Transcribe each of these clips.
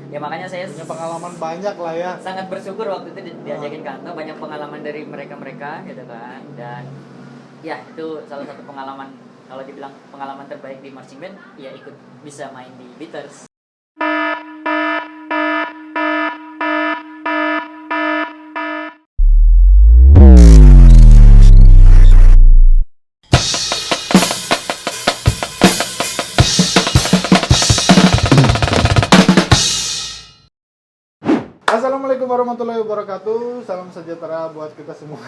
Ya makanya saya punya pengalaman banyak lah ya. sangat bersyukur waktu itu diajakin kantor, banyak pengalaman dari mereka gitu kan. Dan ya itu salah satu pengalaman, kalau dibilang pengalaman terbaik di marching band ya ikut bisa main di Beaters. Assalamualaikum warahmatullahi wabarakatuh. Salam sejahtera buat kita semua.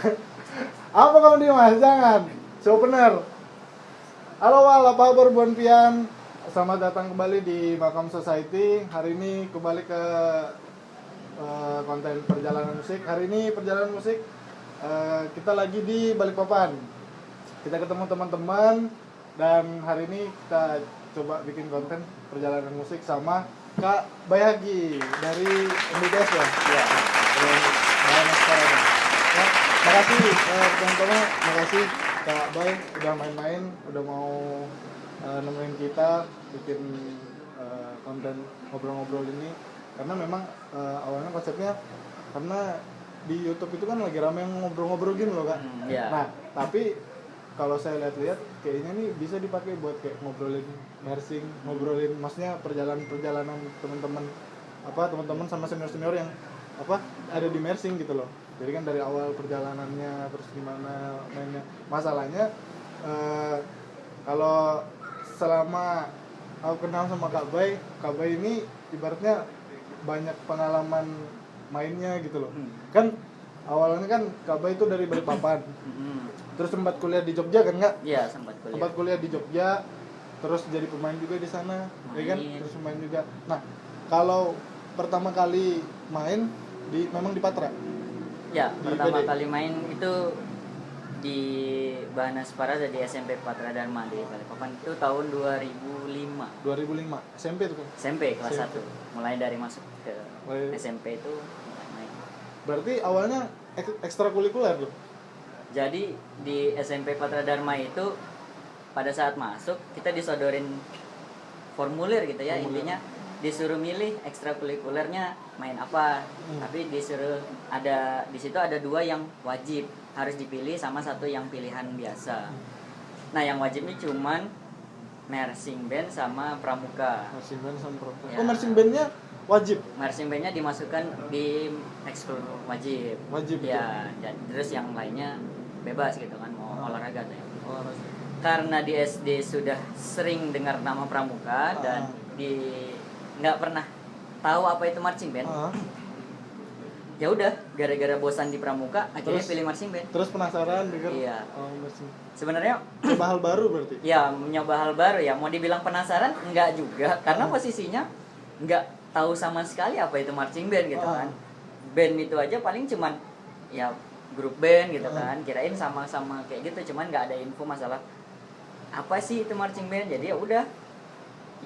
Apa kamu di mas? Jangan. So opener. Halo Wal, apa kabar Buan Pian? Selamat datang kembali di Makam Society. Hari ini kembali ke konten perjalanan musik. Hari ini perjalanan musik kita lagi di Balikpapan. Kita ketemu teman-teman dan hari ini kita coba bikin konten perjalanan musik sama Kak Bayagi dari MBTS ya. Ya. Ya, makasih teman-teman, makasih Kak Bay udah main-main, udah mau nemenin kita bikin konten ngobrol-ngobrol ini. Karena memang awalnya konsepnya karena di YouTube itu kan lagi rame yang ngobrol-ngobrol gini loh Kak. Ya. Nah, tapi kalau saya lihat-lihat kayaknya nih bisa dipakai buat kayak ngobrolin nursing, ngobrolin maksudnya perjalanan teman-teman sama senior-senior yang ada di nursing gitu loh. Jadi kan dari awal perjalanannya terus gimana mainnya. Masalahnya kalau selama aku kenal sama Kak Bay ini ibaratnya banyak pengalaman mainnya gitu loh. Kan awalnya kan Kak Bay itu dari Balikpapan. Terus sempat kuliah di Jogja kan nggak? Iya, sempat kuliah. Sempat kuliah di Jogja, terus jadi pemain juga di sana, ya kan? Main. Terus main juga. Nah, kalau pertama kali main memang di Patra. Ya, Di pertama PD. kali main itu di Banas Parada di SMP Patra Dharma di Balikpapan itu tahun 2005. 2005 SMP tuh kan. SMP kelas SMP. 1. Mulai dari masuk ke Mulai- SMP itu mulai main. Berarti awalnya ekstrakurikuler tuh. Jadi di SMP Patra Dharma itu pada saat masuk kita disodorin formulir gitu ya. Formulir. Intinya disuruh milih ekstrakurikulernya main apa. Tapi disuruh di situ ada 2 yang wajib harus dipilih sama 1 yang pilihan biasa. Nah, yang wajib ini cuman marching band sama pramuka. Marching band sama pramuka. Ya. Oh, marching bandnya wajib. Marching bandnya dimasukkan di ekskul wajib. Wajib Ya, dan terus yang lainnya bebas gitu kan mau olahraga tuh ya. Olahraga. Karena di SD sudah sering dengar nama pramuka dan nggak pernah tahu apa itu marching band. Ya udah, gara-gara bosan di pramuka akhirnya Terus? pilih marching band. Terus penasaran denger Iya. marching. Sebenarnya Coba hal baru berarti. ya mencoba hal baru ya, mau dibilang penasaran enggak juga karena posisinya enggak tahu sama sekali apa itu marching band gitu kan. Band itu aja paling cuman ya grup band gitu kan, kirain sama-sama kayak gitu, cuman nggak ada info masalah apa sih itu marching band. Jadi ya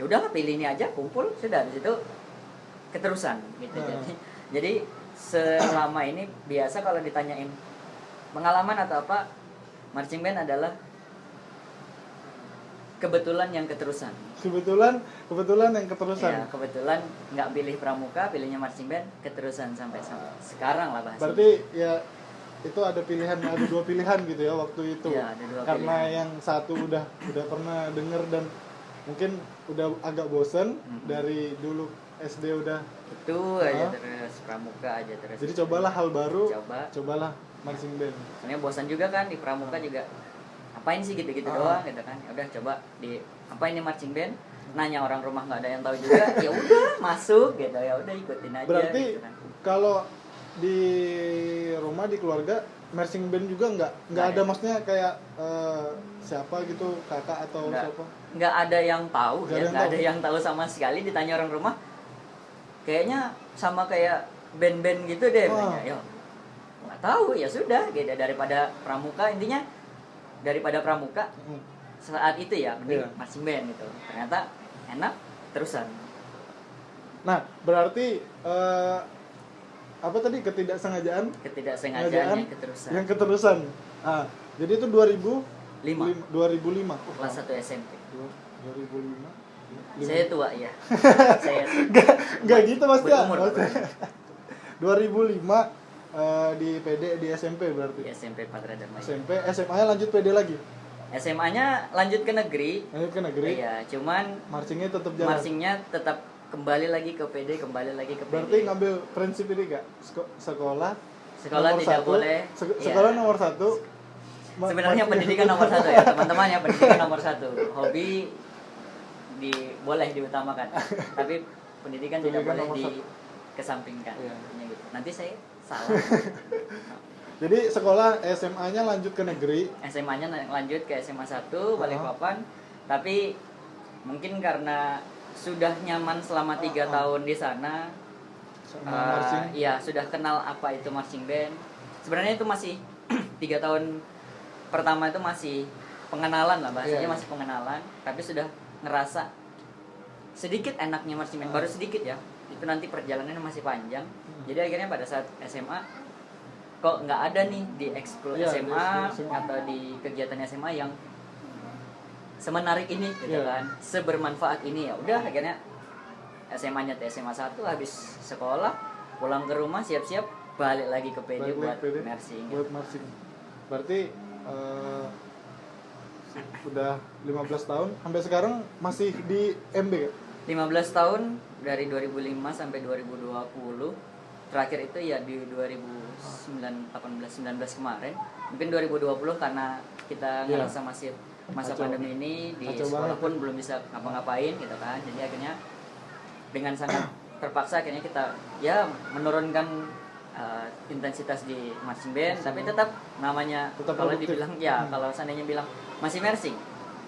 udah pilih ini aja, kumpul sudah, di situ keterusan gitu. Jadi selama ini biasa kalau ditanyain pengalaman atau apa, marching band adalah kebetulan yang keterusan. Kebetulan yang keterusan. Ya, kebetulan nggak pilih pramuka, pilihnya marching band, keterusan sampai sekarang lah bahasanya. Berarti ya itu ada 2 pilihan gitu ya waktu itu. Ya, ada 2 Karena pilihan. yang satu udah pernah denger dan mungkin udah agak bosen dari dulu SD udah. Itu aja terus pramuka aja terus. Jadi cobalah hal baru. Coba. Cobalah marching band. Soalnya bosan juga kan di pramuka juga. Apain sih gitu-gitu doang gitu kan. Ya udah coba di apa ini marching band? Nanya orang rumah nggak ada yang tahu juga. Ya udah masuk gitu. Ya udah ikutin aja. Berarti gitu kan. kalau di rumah di keluarga marching band juga nggak ada, maksudnya kayak siapa gitu, kakak atau siapa? Nggak ada yang tahu ya, nggak ada tahu. yang tahu sama sekali. Ditanya orang rumah, kayaknya sama kayak band-band gitu deh. Ya nggak tahu, ya sudah gitu. Daripada pramuka, intinya daripada pramuka saat itu ya mending marching band gitu. Ternyata enak terusan. Nah, berarti apa tadi ketidaksengajaan Ketidaksengajaan yang keterusan. Jadi itu 2005 5 kelas 1 SMP. 2005 Saya tua ya. Saya Nggak gitu Mas ya. berumur, Pak. 2005 di PD di SMP berarti. Di SMP Patra Dharma. SMP, SMA-nya lanjut PD lagi. SMA-nya lanjut ke negeri. Lanjut ke negeri. Iya, cuman Marchingnya tetap jalan. marchingnya tetap kembali lagi ke PD, kembali lagi ke PD. Berarti ngambil prinsip ini Kak, sekolah Sekolah nomor tidak satu, boleh. sekolah Iya. nomor 1. Sebenarnya pendidikan nomor 1 ya, teman-teman ya, pendidikan nomor 1. Hobi boleh diutamakan, tapi pendidikan tidak Pendidikan boleh nomor dikesampingkan. Iya. Intinya gitu. Nanti saya salah. Jadi sekolah SMA-nya lanjut ke negeri. SMA-nya lanjut ke SMA 1 Balikpapan, tapi mungkin karena sudah nyaman selama 3 tahun di sana, Sama marching. iya sudah kenal apa itu marching band. Sebenarnya itu masih 3 tahun pertama itu masih pengenalan lah bahasanya, Iya. masih pengenalan, tapi sudah ngerasa sedikit enaknya marching band, baru sedikit ya. Itu nanti perjalanannya masih panjang. Jadi akhirnya pada saat SMA kok nggak ada nih di ekskul Iya, SMA di SMA. atau di kegiatan SMA yang semenarik ini gitu Iya. kan, sebermanfaat ini. Ya udah akhirnya SMA-nya SMA 1, habis sekolah pulang ke rumah siap-siap balik lagi ke PD Balik buat PD, marching. buat marching. Berarti udah 15 tahun sampai sekarang masih di MB Kak? 15 tahun dari 2005 sampai 2020. Terakhir itu ya di 2018-19 kemarin. Mungkin 2020 karena kita Iya. ngerasa masih masa Kacau. pandemi ini, di Kacau sekolah banget. pun belum bisa ngapa-ngapain gitu kan. Jadi akhirnya dengan sangat terpaksa akhirnya kita ya menurunkan intensitas di marching band, tapi tetap namanya Tetap kalau produktif. dibilang ya kalau seandainya bilang masih marching,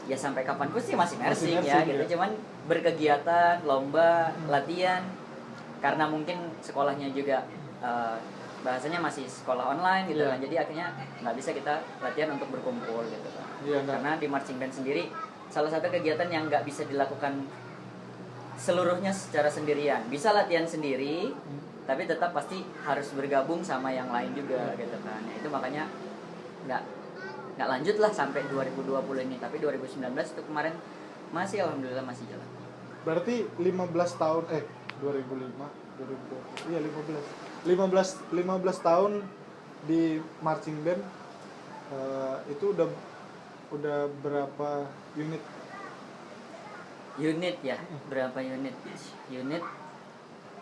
ya sampai kapanpun sih masih marching ya marching, gitu. ya. Cuman berkegiatan, lomba, latihan, karena mungkin sekolahnya juga bahasanya masih sekolah online gitu Iya. kan. Jadi akhirnya nggak bisa kita latihan untuk berkumpul gitu kan. Iya, nggak. Karena di marching band sendiri salah satu kegiatan yang nggak bisa dilakukan seluruhnya secara sendirian. Bisa latihan sendiri, tapi tetap pasti harus bergabung sama yang lain juga gitu kan. Ya, itu makanya nggak lanjut lah sampai 2020 ini, tapi 2019 itu kemarin masih alhamdulillah masih jalan. Berarti 15 tahun 2005 2020. Iya 15 tahun di marching band. Itu udah berapa unit? Unit ya, berapa unit? Unit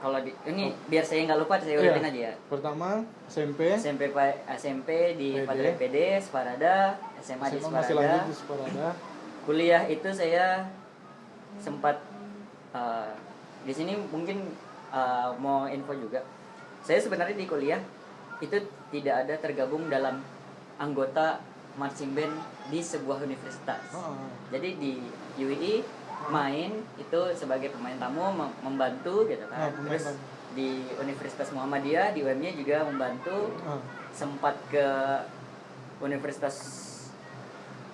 kalau ini biar saya nggak lupa, saya urutin aja ya. Pertama SMP SMP di PD. Padre PD, Separada, SMA di masih lanjut Separada. di Separada. Kuliah itu saya sempat di sini mungkin mau info juga. Saya sebenarnya di kuliah itu tidak ada tergabung dalam anggota marching band di sebuah universitas. Jadi di UII main itu sebagai pemain tamu membantu gitu kan. Pemain Terus tamu. di Universitas Muhammadiyah di UM-nya juga membantu. Sempat ke Universitas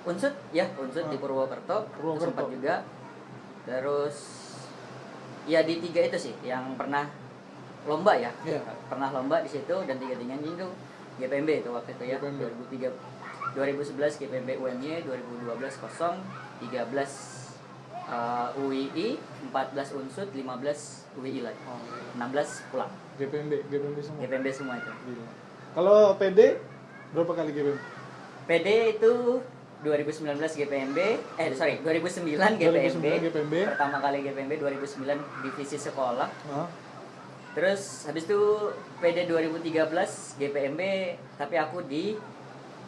Unsud ya, Unsud di Purwokerto sempat juga. Terus ya di 3 itu sih yang pernah lomba ya. Iya. Pernah lomba di situ, dan 3-tiganya itu GPMB itu waktu itu ya. GPMB. 2011 GPMB UMY, 2012 kosong, 13 UII, 14 Unsud, 15 UII lagi. 16 pulang. GPMB semua. GPMB semua itu. Gila. Kalau PD berapa kali GPMB? PD itu 2019 GPMB, 2009 GPMB. 2009 GPMB. Pertama kali GPMB 2009 divisi sekolah. Nah, Terus habis itu PD 2013 GPMB, tapi aku di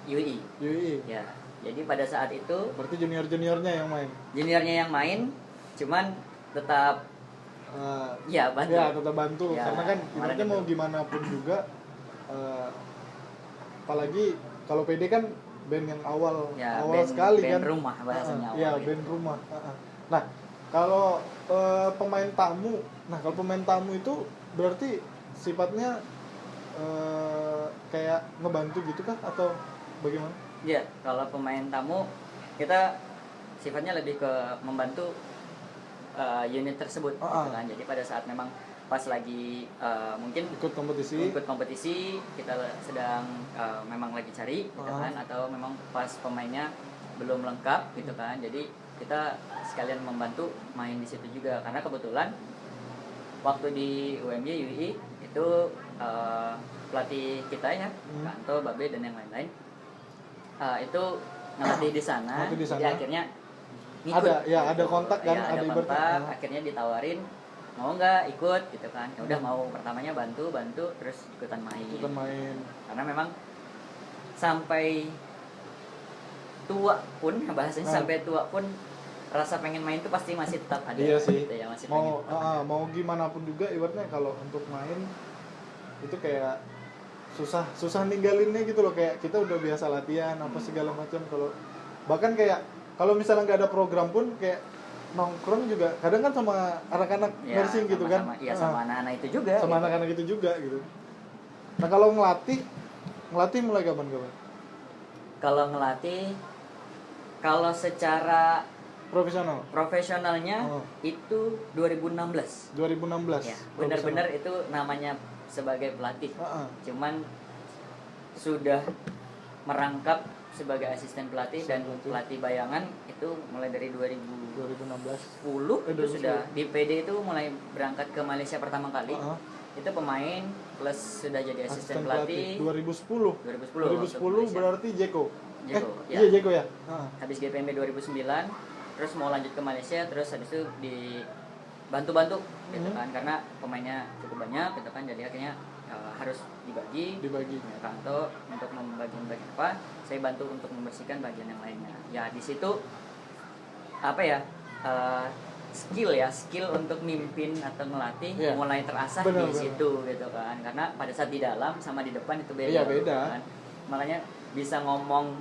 UII. UII. Ya. Jadi pada saat itu Berarti juniornya yang main. juniornya yang main, cuman tetap ya bantu. Ya tetap bantu Ya, karena kan kemarin ibaratnya itu. mau gimana pun juga apalagi kalau PD kan band yang awal Ya, awal sekali band kan rumah bahasanya awal ya gitu. band rumah. Nah kalau pemain tamu, kalau pemain tamu itu berarti sifatnya kayak ngebantu gitu kah atau bagaimana? Ya, kalau pemain tamu kita sifatnya lebih ke membantu unit tersebut gitu kan. Jadi pada saat memang pas lagi mungkin Ikut kompetisi? ikut kompetisi, kita sedang memang lagi cari gitu kan, atau memang pas pemainnya belum lengkap gitu kan. Jadi kita sekalian membantu main di situ juga, karena kebetulan waktu di UMY UI itu pelatih kita ya, Kanto, Babe dan yang lain-lain itu ngelatih di sana. Ngelatih di sana. Jadi akhirnya ngikut. Ada kontak kan, Ya, ada ibaratnya. kontak, akhirnya ditawarin mau nggak ikut gitu kan. Ya udah mau, pertamanya bantu terus ikutan main. Karena memang sampai tua pun, bahasanya sampai tua pun rasa pengen main tuh pasti masih tetap ada. Iya sih. Gitu ya, masih Mau pengen. mau gimana pun juga ibaratnya kalau untuk main itu kayak susah ninggalinnya gitu loh, kayak kita udah biasa latihan apa segala macam. Kalau bahkan kayak kalau misalnya nggak ada program pun kayak nongkrong juga kadang kan sama anak-anak Ya, nursing gitu kan. Iya, sama anak-anak itu juga. Sama gitu. anak-anak itu juga gitu. Nah kalau ngelatih mulai kapan? Kalau ngelatih, kalau secara profesionalnya itu 2016. 2016. Ya, benar-benar itu namanya sebagai pelatih. Cuman sudah merangkap sebagai asisten pelatih dan pelatih bayangan itu mulai dari 2016 itu sudah di PD itu mulai berangkat ke Malaysia pertama kali. Itu pemain plus sudah jadi asisten pelatih 2010 berarti Jeko. Ya. Iya Jeko ya. Habis GPMB 2009 terus mau lanjut ke Malaysia, terus habis itu dibantu gitu kan, karena pemainnya cukup banyak gitu kan, jadi akhirnya harus dibagi. Kanto untuk membagi apa, saya bantu untuk membersihkan bagian yang lainnya. Ya di situ apa ya, skill untuk mimpin atau ngelatih mulai terasah di situ gitu kan, karena pada saat di dalam sama di depan itu beda. Beda. Kan? Makanya bisa ngomong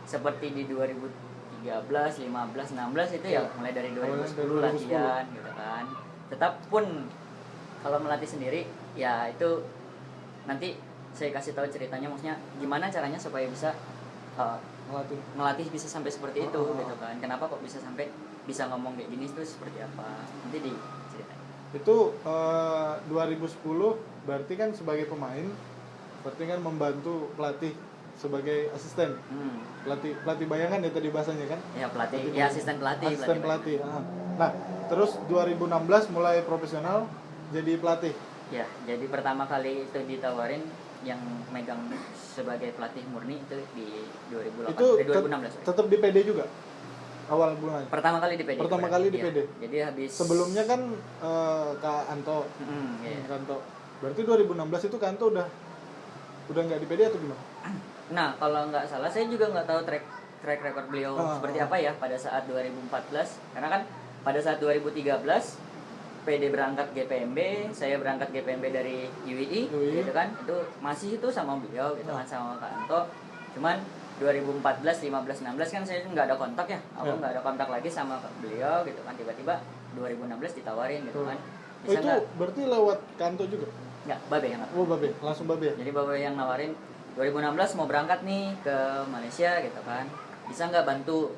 seperti di 2013, 15, 16 itu ya mulai dari 2010 latihan gitu kan. Tetap pun kalau melatih sendiri ya itu nanti saya kasih tahu ceritanya, maksudnya gimana caranya supaya bisa ngelatih bisa sampai seperti itu gitu kan. Kenapa kok bisa sampai bisa ngomong kayak gini itu seperti apa, nanti diceritain. Itu 2010 berarti kan sebagai pemain, berarti kan membantu pelatih sebagai asisten. Pelatih bayangan ya tadi bahasanya kan? Ya pelatih, ya asisten pelatih. Nah, terus 2016 mulai profesional jadi pelatih. Ya, jadi pertama kali itu ditawarin yang megang sebagai pelatih murni itu di 2016. Tetap di PD juga awal bulan. Pertama kali di PD. PD. Jadi habis sebelumnya kan Kak Anto. Kanto. Berarti 2016 itu Kanto udah nggak di PD atau gimana? Nah, kalau nggak salah saya juga nggak tahu track record beliau seperti apa ya pada saat 2014. Karena kan pada saat 2013 PD berangkat GPMB, saya berangkat GPMB dari UII. Gitu kan. Itu masih itu sama beliau gitu kan, sama Kak Anto. Cuman 2014, 15, 16 kan saya nggak ada kontak ya. Aku nggak ada kontak lagi sama beliau gitu kan. Tiba-tiba 2016 ditawarin gitu kan. Bisa itu berarti lewat Kanto juga? Nggak, Babe yang nawarin. Babe, langsung Babe. Jadi Babe yang nawarin 2016 mau berangkat nih ke Malaysia gitu kan. Bisa nggak bantu?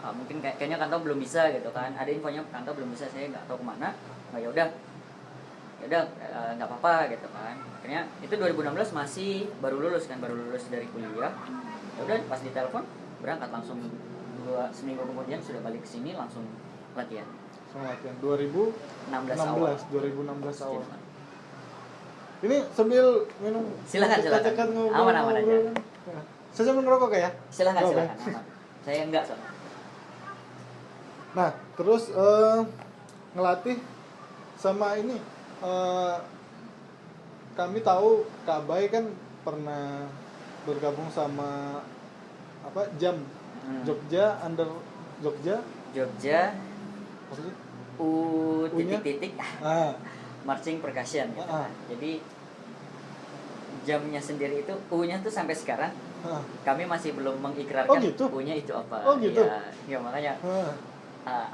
Mungkin kayaknya Kanto belum bisa gitu kan. Ada infonya Kanto belum bisa, saya nggak tahu kemana. Ya udah nggak apa-apa gitu kan. Akhirnya itu 2016 masih baru lulus dari kuliah. Ya udah pas ditelepon berangkat langsung, seminggu kemudian sudah balik ke sini langsung latihan. 2016 awal. Ini sambil minum. Silakan. Aman aja. Saya sambil ngerokok ya? Silakan. Aman. Saya enggak soalnya. Nah, terus ngelatih sama ini. Kami tahu Kak Bay kan pernah bergabung sama Jam Jogja under Jogja titik marching percussion gitu kan. Jadi jamnya sendiri itu U-nya tuh sampai sekarang kami masih belum mengikrarkan U-nya itu apa. Ya makanya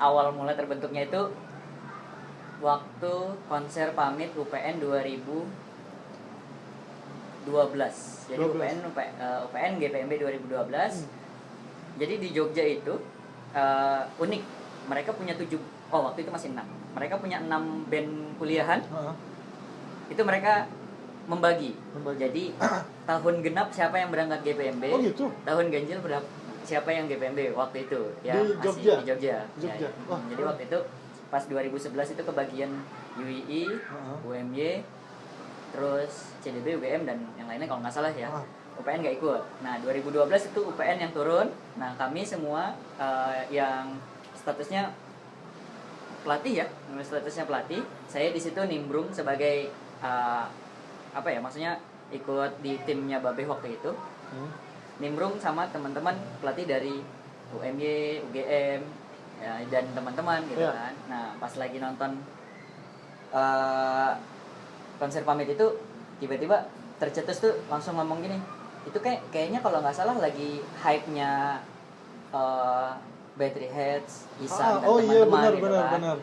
awal mulai terbentuknya itu waktu konser pamit UPN 2012. Jadi UPN GPMB 2012. Jadi di Jogja itu unik. Mereka punya waktu itu masih 6. Mereka punya 6 band kuliahan. Itu mereka membagi. Jadi tahun genap siapa yang berangkat GPMB, tahun ganjil siapa yang GPMB waktu itu ya, Di masih Jogja? di Jogja. Jogja. Ya, Wah, jadi waktu itu pas 2011 itu kebagian UII, UMY, terus CDB, UGM dan yang lainnya kalau nggak salah ya. UPN nggak ikut. Nah 2012 itu UPN yang turun. Nah kami semua yang statusnya pelatih ya, statusnya pelatih. Saya di situ nimbrung sebagai apa ya, maksudnya ikut di timnya Babe waktu itu. Nimbrung sama teman-teman pelatih dari UMY, UGM ya, dan teman-teman gitu kan. Nah pas lagi nonton konser pamit itu tiba-tiba tercetus tuh langsung ngomong gini, itu kayaknya kalau nggak salah lagi hype-nya Battery Heads, Isan dan teman-teman gitu kan. benar.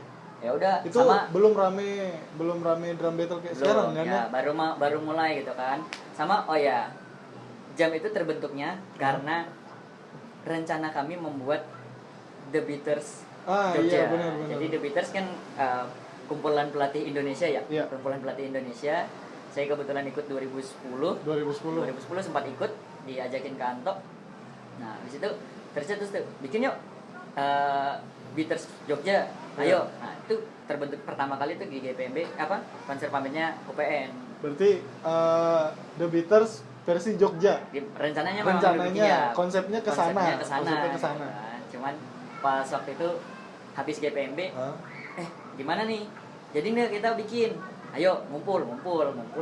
Ya udah Itu sama belum rame drum battle kayak sekarang kan ya, baru mulai gitu kan. Sama oh ya, Jam itu terbentuknya karena rencana kami membuat The Beaters Jogja. Iya, benar. Jadi The Beaters kan kumpulan pelatih Indonesia ya. Iya. Kumpulan pelatih Indonesia. Saya kebetulan ikut 2010 sempat ikut, diajakin ke Anto. Nah, di situ tercetus tuh, bikin yuk Beaters Jogja. Ayo. Nah, itu terbentuk pertama kali tuh di GPMB konser pamitnya UPN. Berarti The Beaters versi Jogja. Rencananya memang konsepnya ke sana. Kan. Cuman pas waktu itu habis GPMB, gimana nih? Jadi nih kita bikin, ayo ngumpul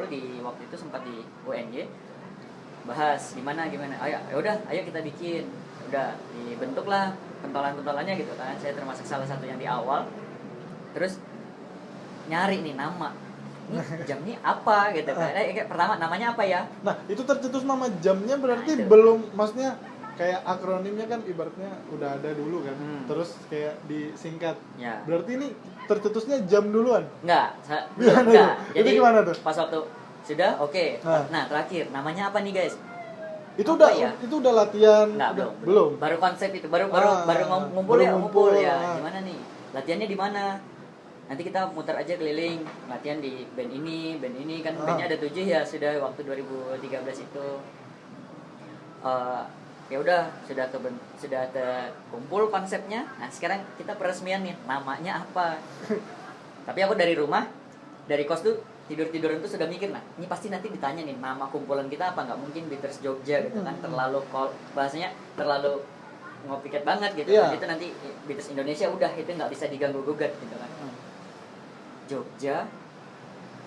di waktu itu sempat di UNY, bahas gimana. Ayo kita bikin. Udah dibentuklah pentolan-pentolannya gitu kan. Saya termasuk salah satu yang di awal. Terus nyari nih nama. Ini Jam ini apa gitu kan. Pertama namanya apa ya? Nah, itu tercetus nama Jamnya berarti Nah, belum, maksudnya kayak akronimnya kan ibaratnya udah ada dulu kan. Terus kayak disingkat. Ya. Berarti ini tercetusnya Jam duluan. Enggak. Jadi gimana tuh? Pas waktu sudah oke. Nah, terakhir namanya apa nih, guys? Itu apa udah latihan. Enggak, belum. Baru konsep itu, baru ngumpul ya. Gimana nih? Latihannya di mana? Nanti kita muter aja keliling, latihan di band ini kan bandnya ada 7 ya sudah waktu 2013 itu. Ya udah sudah terkumpul konsepnya. Nah, sekarang kita peresmian nih, namanya apa? Tapi aku dari rumah, dari kos tuh tiduran tuh sudah mikir, nah ini pasti nanti ditanya nih nama kumpulan kita apa, nggak mungkin Beaters Jogja gitu kan, terlalu bahasanya terlalu ngopiket banget gitu. Itu nanti Beaters Indonesia udah itu nggak bisa diganggu gugat gitu kan. Jogja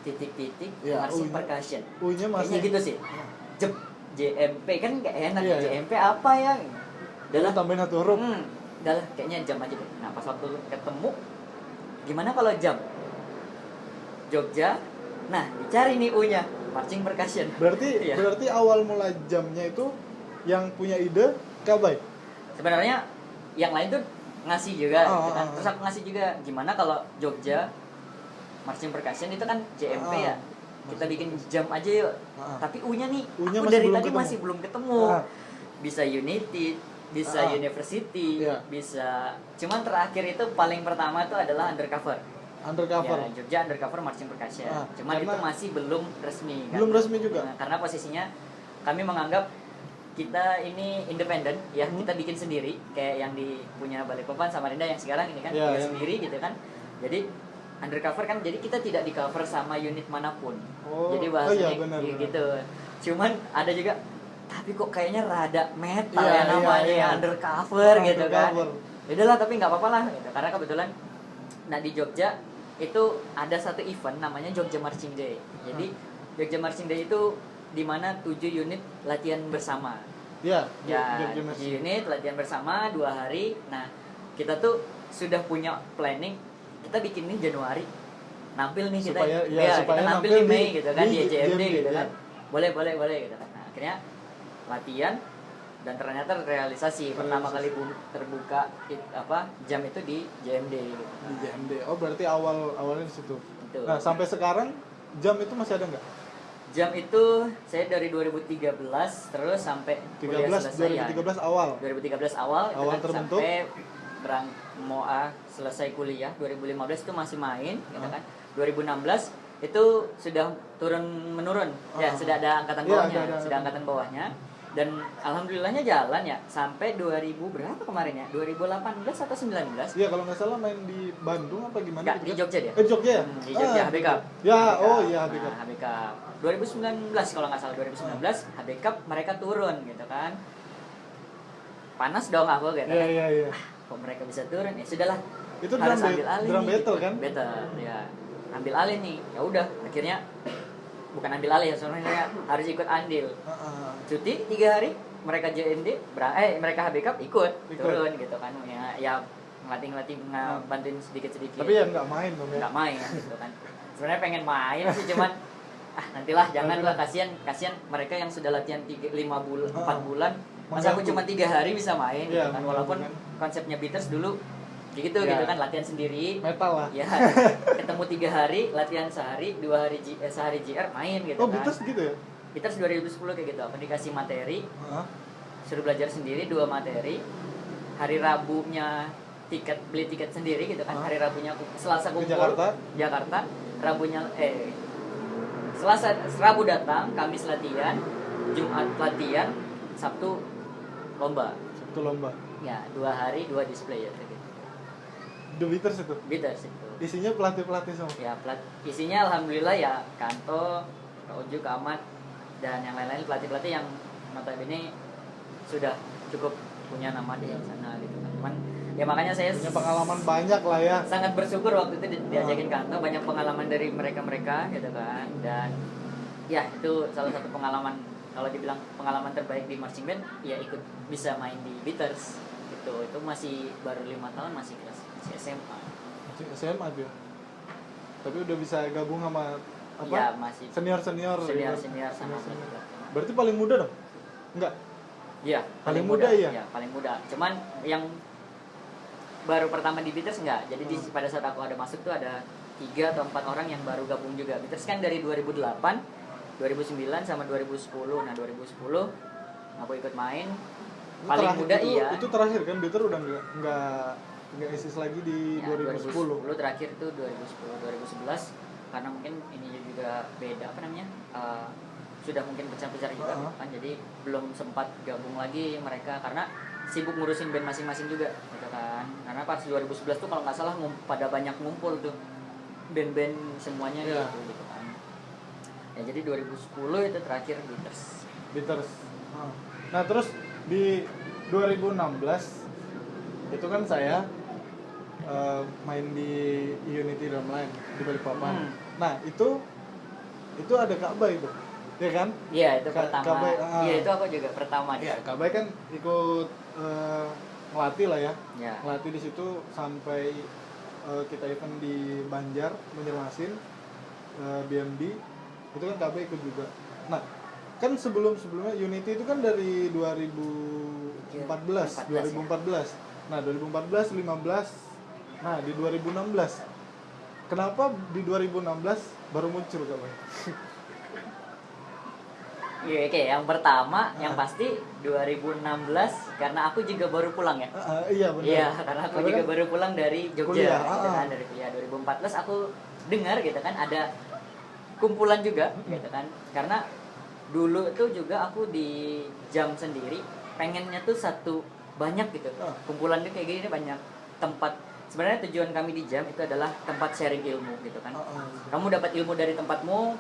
titik-titik marching percussion. U-nya masih kayaknya gitu sih. JMP kan kayak enak ya. JMP apa ya? Udah tambahin satu huruf. Udah lah, kayaknya Jam aja deh. Nah, pas waktu ketemu, gimana kalau Jam? Jogja. Nah, dicari nih U-nya, marching percussion. Berarti awal mula Jamnya itu yang punya ide Kabay. Sebenarnya yang lain tuh ngasih juga gitu kan. Terus aku ngasih juga, gimana kalau Jogja marching percussion itu kan JMP ya. Kita bikin Jam aja yuk. Tapi U-nya nih, aku dari tadi masih belum ketemu. Bisa United, bisa University, bisa. Cuman terakhir itu paling pertama itu adalah Undercover. Ya, Jogja Undercover marching percussion. Cuman itu masih belum resmi kan. Belum resmi juga. Karena posisinya kami menganggap kita ini independen ya, kita bikin sendiri kayak yang di punya Balikpapan Samarinda yang sekarang ini kan sendiri gitu kan. Jadi Undercover kan, jadi kita tidak di cover sama unit manapun. Jadi bahasanya gitu. Cuman ada juga, tapi kok kayaknya rada metal namanya Undercover gitu kan. Yaudahlah, tapi nggak apa-apa lah gitu. Karena kebetulan di Jogja itu ada satu event namanya Jogja Marching Day. Jadi Jogja Marching Day itu di mana 7 unit latihan bersama. Ya, 7 unit latihan bersama 2 hari. Nah, kita tuh sudah punya planning, kita bikin nih Januari, nampil nih kita, kita nampil di Mei gitu kan, di JMD gitu kan, boleh gitu kan. Nah, akhirnya latihan dan ternyata realisasi pertama kali terbuka Jam itu di JMD gitu. Di JMD. Oh, berarti awalnya di situ. Itu. Nah, sampai sekarang Jam itu masih ada nggak? Jam itu saya dari 2013 terus sampai kuliah selesai 2013 awal. 2013 awal itu kan terbentuk. Sampai selesai kuliah 2015 itu masih main gitu kan. 2016 itu sudah turun menurun. Ya, sudah ada angkatan bawahnya, angkatan bawahnya. dan alhamdulillahnya jalan ya sampai 2000 berapa kemarin ya, 2018 atau 19. Iya, kalau nggak salah main di Bandung apa gimana Nggak, gitu di kan? Jogja dia. Di Jogja ya? Di Jogja, HB Cup. Ya, HB Cup. oh iya HB Cup. Nah, HB Cup 2019 kalau nggak salah, 2019 HB Cup mereka turun gitu kan. Panas dong aku gitu Iya, kan. iya, iya. Kok mereka bisa turun, ya sudahlah. Itu harus drum, ambil alih drum nih, battle gitu. kan? Battle ya. Ambil alih nih. Ya udah, akhirnya bukan ambil alih ya, soalnya harus ikut andil. Cuti 3 hari, mereka JND, mereka HB Cup ikut turun gitu kan. Ya ngelatih bantuin sedikit-sedikit. Tapi ya nggak main dong ya? Nggak main gitu kan. Sebenarnya pengen main sih, cuman nantilah, janganlah, kasihan mereka yang sudah latihan 4 bulan. Masa aku cuma 3 hari bisa main gitu kan. Walaupun konsepnya Beaters dulu gitu kan, latihan sendiri. Metal lah. Ya, ketemu 3 hari, latihan sehari, 2 hari sehari JR main gitu Oh, kan. Beaters gitu ya? Beaters 2010 kayak gitu. Aku dikasih materi, suruh belajar sendiri 2 materi. Hari Rabunya beli tiket sendiri gitu kan. Hari Rabunya Selasa kumpul Jakarta. Rabu datang, Kamis latihan, Jumat latihan, Sabtu lomba. Ya, 2 hari 2 display ya gitu. The Beaters itu? Beaters itu. Isinya pelatih-pelatih semua? Ya, isinya alhamdulillah ya Kanto, Kak Uju, Kak Ahmad, dan yang lain-lain pelatih-pelatih yang notabene sudah cukup punya nama di sana gitu kan. Cuman ya makanya saya punya pengalaman banyak lah ya. Sangat bersyukur waktu itu diajakin Kanto, banyak pengalaman dari mereka gitu kan. Dan ya itu salah satu pengalaman, kalau dibilang pengalaman terbaik di marching band, ya ikut bisa main di Beaters gitu. Itu masih baru 5 tahun, masih SMA. Masih SMA dia. Tapi udah bisa gabung sama apa? Ya, masih senior sama. Berarti paling muda dong? Enggak? Iya, paling muda ya? Iya, paling muda. Cuman yang baru pertama di Beaters enggak. Jadi pada saat aku ada masuk tuh ada 3 atau 4 orang yang baru gabung juga. Beaters kan dari 2008, 2009 sama 2010. Nah, 2010 aku ikut main. Paling muda Itu terakhir kan Beaters udah enggak eksis lagi di ya, 2010. 2010 terakhir tuh 2011 karena mungkin ini juga beda sudah mungkin pecah-pecah juga kan, jadi belum sempat gabung lagi mereka karena sibuk ngurusin band masing-masing juga gitu kan. Karena pas 2011 tuh kalau nggak salah pada banyak ngumpul tuh band-band semuanya gitu kan. Ya jadi 2010 itu terakhir Beaters. Nah terus di 2016 itu kan saya main di Unity Drumline di Balikpapan. Nah itu ada Kak Bay itu, ya kan? Iya itu pertama. Iya itu aku juga pertama. Iya Kak Bay kan ikut ngelatih lah ya. Ya. Ngelatih di situ sampai kita event di Banjar, Banjarmasin, BMD itu kan Kak Bay ikut juga. Nah kan sebelumnya Unity itu kan dari 2014. Nah 2014, 15, nah di 2016 kenapa di 2016 baru muncul Kak Bay? Iya oke, yang pertama yang pasti 2016 karena aku juga baru pulang ya. Iya benar. Iya, karena aku juga baru pulang dari Jogja kuliah, gitu kan, dari kuliah 2014 aku dengar gitu kan ada kumpulan juga gitu kan. Karena dulu tuh juga aku di jam sendiri pengennya tuh banyak gitu. Kumpulan tuh kayak gini banyak tempat. Sebenarnya tujuan kami di jam itu adalah tempat sharing ilmu gitu kan. Kamu dapat ilmu dari tempatmu,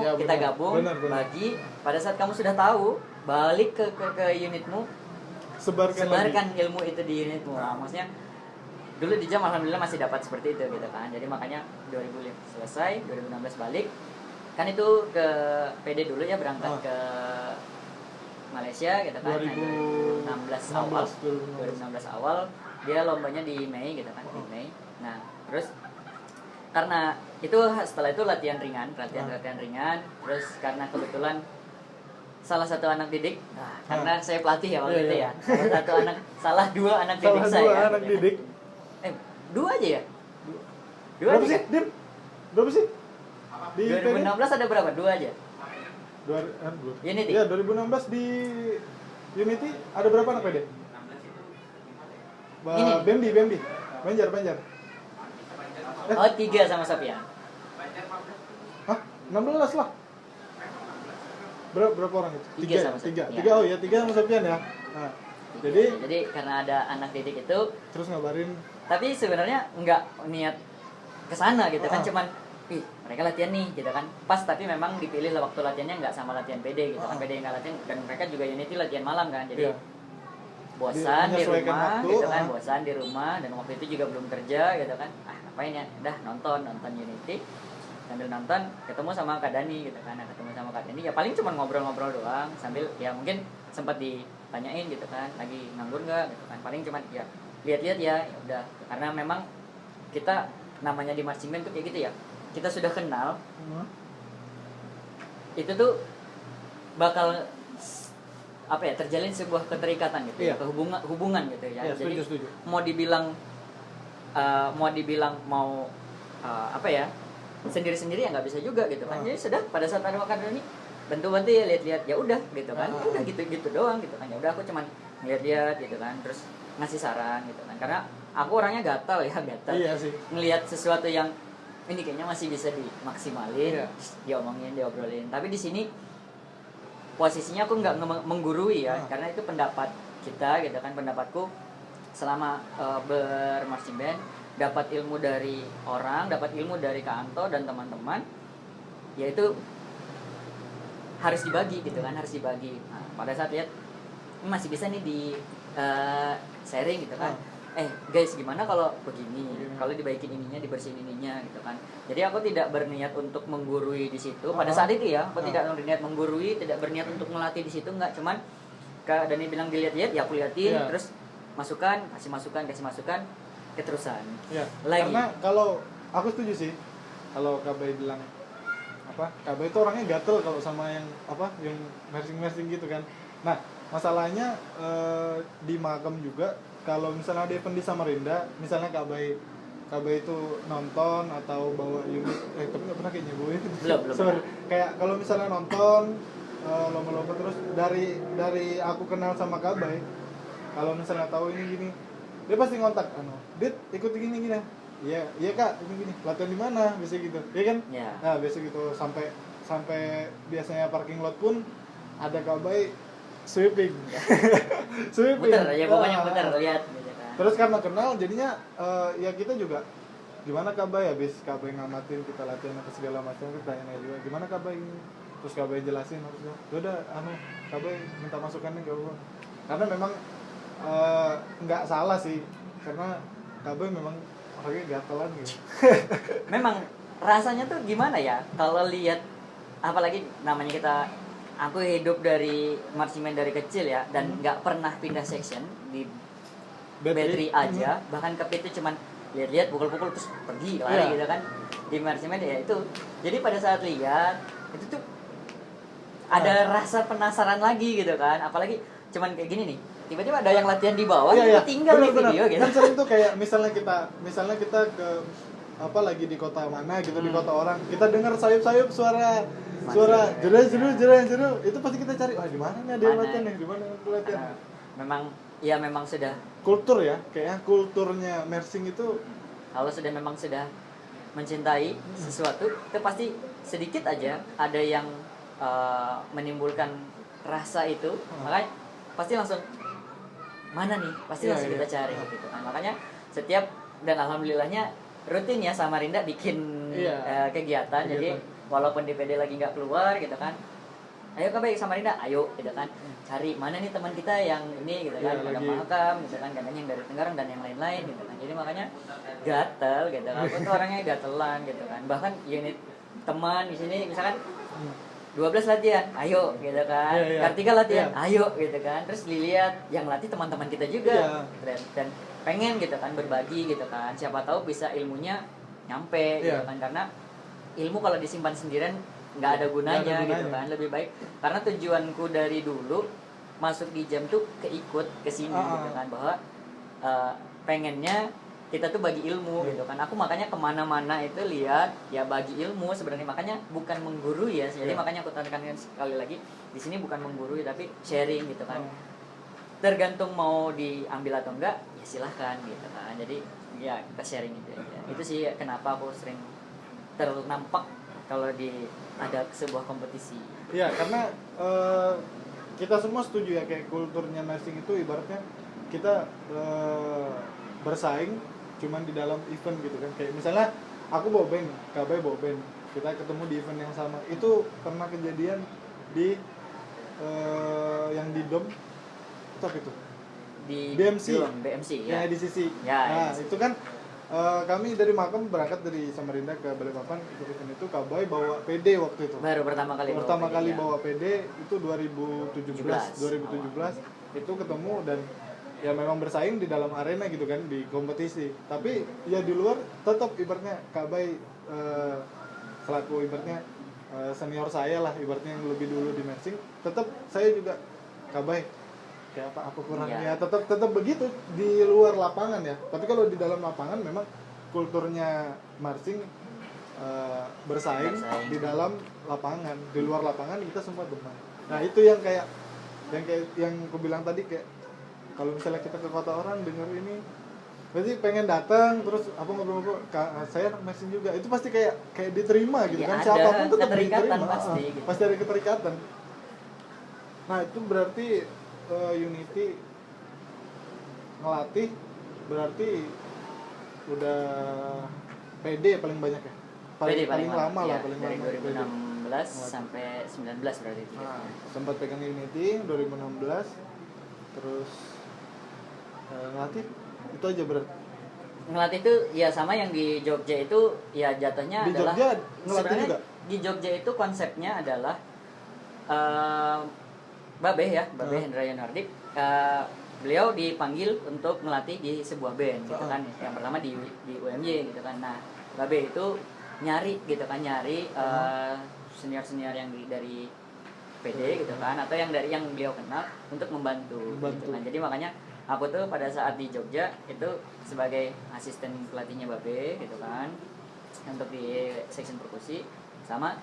ya, kita gabung, bagi. Pada saat kamu sudah tahu, balik ke unitmu, sebarkan ilmu itu di unitmu. Nah, maksudnya dulu di jam alhamdulillah masih dapat seperti itu gitu kan. Jadi makanya 2005 selesai, 2016 balik. Kan itu ke PD dulu ya, berangkat ke Malaysia gitu kan. 2016 awal dia lombanya di Mei gitu kan, di Mei. Nah, terus karena itu setelah itu latihan ringan, terus karena kebetulan salah satu anak didik, karena saya pelatih ya waktu itu ya. Salah dua anak didik saya. Salah 2 anak didik. 2 aja ya? Berapa sih, Dim? Berapa sih? Di 2016 ada berapa? 2 aja. Unity. Iya, 2016 di Unity ada berapa anak PD? Bambi. Banjar. Oh, 3 sama Sofian. Hah? 16 lah. berapa orang itu? Tiga sama tiga. Sofian. Tiga, oh ya, tiga sama Sofian ya. Nah, jadi karena ada anak didik itu, terus ngabarin. tapi sebenarnya nggak niat kesana gitu kan, cuman mereka latihan nih gitu kan, pas, tapi memang dipilih waktu latihannya nggak sama latihan PD gitu kan, PD nggak latihan, dan mereka juga unity latihan malam kan, jadi bosan di rumah waktu, gitu kan, bosan di rumah, dan waktu itu juga belum kerja gitu kan, ngapain ya, udah nonton unity, sambil nonton ketemu sama Kak Dani gitu kan, ketemu sama Kak Dani ya paling cuma ngobrol-ngobrol doang, sambil ya mungkin sempat ditanyain gitu kan, lagi nganggur nggak gitu kan, paling cuma ya lihat-lihat ya udah, karena memang kita namanya di marching band tuh kayak gitu ya, kita sudah kenal, itu tuh bakal apa ya, terjalin sebuah keterikatan gitu, hubungan gitu ya. Jadi setuju. mau dibilang apa ya, sendiri-sendiri ya nggak bisa juga gitu kan. Jadi sudah pada saat ada waktu ini bantu-bantu ya, lihat-lihat ya udah gitu kan, udah gitu doang gitu kan, ya udah aku cuman ngeliat-lihat gitu kan, terus ngasih saran gitu kan, karena aku orangnya gatal, iya sih, ngelihat sesuatu yang ini kayaknya masih bisa dimaksimalin, diomongin, diobrolin. Tapi di sini posisinya aku nggak menggurui ya, karena itu pendapat kita gitu kan, pendapatku selama bermarching band, dapat ilmu dari orang, dapat ilmu dari Kak Anto dan teman-teman, yaitu harus dibagi gitu kan, harus dibagi. Nah, pada saat lihat ini masih bisa nih di sharing gitu kan, guys gimana kalau begini, kalau dibaikin ininya, dibersihin ininya gitu kan. Jadi aku tidak berniat untuk menggurui di situ pada saat itu ya, aku tidak berniat menggurui, tidak berniat untuk melatih di situ, enggak, cuman Kak Dani bilang dilihat-lihat ya aku liatin, terus kasih masukan keterusan lagi. Karena kalau aku setuju sih, kalau Kak Bay bilang apa, Kak Bay itu orangnya gatel kalau sama yang marching gitu kan. Nah masalahnya di Magam juga, kalau misalnya ada event di Samarinda, misalnya Kak Bay itu nonton atau bawa unit, tapi nggak pernah kayaknya gue belum. Kayak kalau misalnya nonton lomba-lomba, terus dari aku kenal sama Kak Bay, kalau misalnya tahu ini gini, dia pasti ngontak, Dit ikut gini iya Kak, ini gini, latihan di mana, biasa gitu, ya kan? Nah biasa gitu, sampai biasanya parking lot pun ada Kak Bay sweeping. Muter ya, pokoknya muter lihat gitu kan. Terus karena kenal jadinya ya kita juga gimana Kak Bay, habis Kak Bay ngamatin kita latihan apa segala macam, kita tanya juga gimana Kak Bay ini, terus Kak Bay jelasin, harusnya udah Kak Bay minta masukannya ke gua, karena memang nggak salah sih, karena Kak Bay memang orangnya gatelan gitu. Memang rasanya tuh gimana ya kalau lihat, apalagi namanya aku hidup dari marching band dari kecil ya, dan nggak pernah pindah section di battery aja, bahkan ke pit itu cuman lihat-lihat, pukul-pukul terus pergi lari gitu kan. Di marching band ya itu, jadi pada saat lihat itu tuh ada rasa penasaran lagi gitu kan, apalagi cuman kayak gini nih, tiba-tiba ada yang latihan di bawah, tinggal di video gitu. Kan sering tuh kayak misalnya kita ke apa lagi di kota mana gitu, di kota orang, kita dengar sayup-sayup suara jeru, itu pasti kita cari, di mana nih ada yang latihan nih, di mana latihan. Memang sudah kultur ya, kayaknya kulturnya marching itu, kalau memang sudah mencintai sesuatu, itu pasti sedikit aja ada yang menimbulkan rasa itu, makanya pasti langsung mana nih, pasti langsung kita cari gitu kan. Makanya setiap, dan alhamdulillahnya rutin ya Samarinda bikin kegiatan, jadi walaupun di PD lagi nggak keluar gitu kan, ayo Kak Bay Samarinda, ayo gitu kan, cari mana nih teman kita yang ini gitu kan, ada Mahakam gitu kan, kadang yang dari Tenggarong dan yang lain-lain gitu kan. Jadi makanya gatel gitu kan, aku tuh orangnya gatelan gitu kan, bahkan unit teman di sini misalkan 12 latihan, ayo gitu kan, Kartika latihan, ayo gitu kan, terus dilihat yang latih teman-teman kita juga, dan pengen gitu kan berbagi gitu kan, siapa tahu bisa ilmunya nyampe gitu kan, karena ilmu kalau disimpan sendirian nggak ada gunanya gitu kan, lebih baik, karena tujuanku dari dulu masuk di jam tuh keikut kesini gitu kan, bahwa pengennya kita tuh bagi ilmu gitu kan. Aku makanya kemana-mana itu lihat ya bagi ilmu sebenarnya, makanya bukan menggurui ya. Jadi makanya aku tekankan sekali lagi di sini bukan menggurui tapi sharing gitu kan. Tergantung mau diambil atau enggak ya silahkan gitu kan. Jadi ya kita sharing gitu aja. Itu sih kenapa aku sering ternampak kalau ada sebuah kompetisi. Iya, karena kita semua setuju ya kayak kulturnya marching itu ibaratnya kita bersaing cuman di dalam event gitu kan. Kayak misalnya aku bawa band, Kabai bawa band, kita ketemu di event yang sama. Itu pernah kejadian di yang di Dom, itu apa itu? Di BMC. BMC Ya, ya. di sisi. Ya, Nah, di itu kan kami dari Makam berangkat dari Samarinda ke Balikpapan ikut event itu. Kabai bawa PD waktu itu. Baru pertama kali Kali ya. bawa PD itu 2017 itu ketemu dan ya memang bersaing di dalam arena gitu kan, di kompetisi. Tapi ya di luar tetap ibaratnya Kabai selaku ibaratnya senior saya lah, ibaratnya yang lebih dulu di marching, tetap saya juga Kabai kayak apa kurangnya, tetap begitu di luar lapangan ya. Tapi kalau di dalam lapangan memang kulturnya marching bersaing di dalam lapangan. Di luar lapangan kita semua teman. Nah itu yang aku bilang tadi, kayak kalau misalnya kita ke kota orang denger ini berarti pengen datang terus apa ngobrol-ngobrol, saya anak marching juga, itu pasti kayak diterima gitu kan. Siapapun tetap diterima, pasti, gitu. Pasti ada keterikatan. Nah itu berarti Unity ngelatih berarti udah PD paling banyak ya? Paling lama ya, lah, paling dari lama. 2016 sampai 19 berarti itu. Nah, sempat pegang Unity 2016, terus ngelatih itu aja berarti. Ngelatih itu ya sama yang di Jogja itu, ya jatuhnya Di adalah Jogja ngelatih sebenarnya juga? Di Jogja itu konsepnya adalah Babe Hendra Yonardi, beliau dipanggil untuk melatih di sebuah band gitu kan. Yang pertama di UMY gitu kan. Nah, Babe itu nyari senior-senior yang dari PD gitu kan, atau yang beliau kenal untuk membantu. Gitu kan. Jadi makanya aku tuh pada saat di Jogja itu sebagai asisten pelatihnya Babe gitu kan, untuk di section perkusi, sama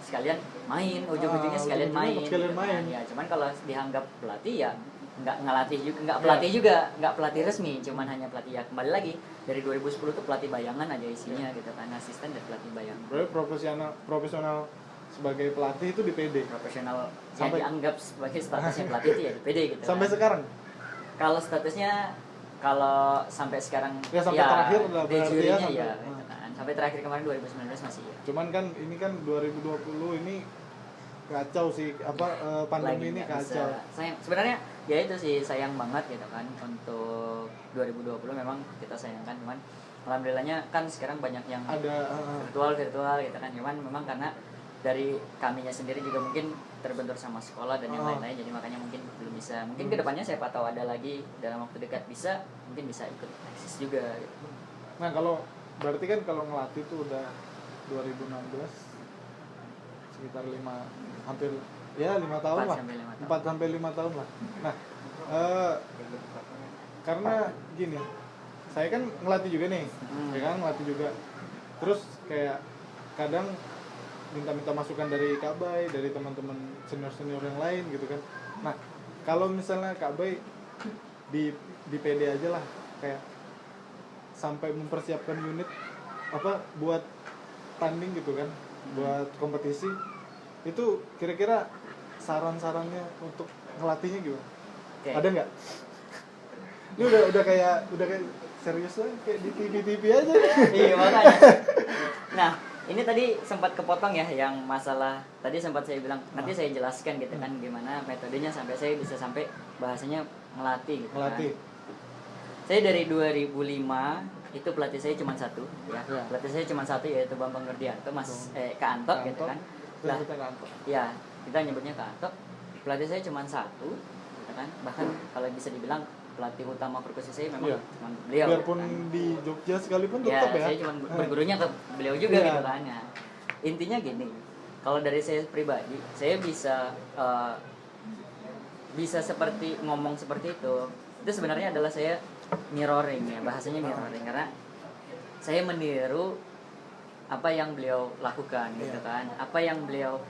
sekalian main, ujung-ujungnya sekalian main. Ya, cuman kalau dianggap pelatih ya nggak ngelatih juga, nggak pelatih juga, nggak pelatih resmi, cuman hanya pelatih. Ya kembali lagi dari 2010 tuh pelatih bayangan aja isinya gitu kan, asisten dan pelatih bayangan. Berarti profesional sebagai pelatih itu di PD. Profesional yang dianggap sebagai statusnya pelatih itu ya di PD gitu. Sampai kan. Sekarang? Kalau statusnya sampai sekarang ya sampai terakhir udah de berarti jure-nya ya. Gitu kan. Sampai terakhir kemarin 2019 masih ya. Cuman kan ini kan 2020 ini kacau sih, pandemi ini kacau. Sebenarnya ya itu sih, sayang banget gitu kan untuk 2020, memang kita sayangkan. Cuman alhamdulillahnya kan sekarang banyak yang ada virtual gitu kan. Cuman memang karena dari kaminya sendiri juga mungkin terbentur sama sekolah dan yang lain-lain, jadi makanya mungkin belum bisa. Mungkin kedepannya siapa tahu ada lagi dalam waktu dekat mungkin bisa ikut eksis juga gitu. Nah kalau berarti kan kalau ngelatih tuh udah 2016, sekitar 5 tahun lah, 4 sampai 5 tahun lah. Nah karena gini, saya kan ngelatih juga nih, ya kan ngelatih juga, terus kayak kadang minta masukan dari Kak Bay, dari teman-teman senior yang lain gitu kan. Nah kalau misalnya Kak Bay di PD aja lah, kayak sampai mempersiapkan unit buat tanding gitu kan, buat kompetisi, itu kira-kira saran-sarannya untuk ngelatihnya gimana? Okay. Ada nggak? Ini udah kayak serius lah, kayak di TV aja. Iya makanya. Nah ini tadi sempat kepotong ya, yang masalah tadi sempat saya bilang nanti saya jelaskan gitu kan gimana metodenya sampai saya bisa sampai bahasanya melatih gitu. Melatih. Kan. Saya dari 2005 itu pelatih saya cuma satu ya. Pelatih saya cuma satu, yaitu Bambang Nurdianto, Kak Anto gitu kan. Nah, ya kita nyebutnya Kak Anto. Pelatih saya cuma satu gitu kan. Bahkan kalau bisa dibilang pelatih utama perkusi saya memang cuma beliau. Biarpun kan. Di Jogja sekalipun tetap ya. Saya cuma bergurunya ke beliau juga gitu kan. Ya. Intinya gini, kalau dari saya pribadi, saya bisa seperti ngomong seperti itu sebenarnya adalah saya mirroring ya, bahasanya mirroring, karena saya meniru apa yang beliau lakukan gitu kan, apa yang beliau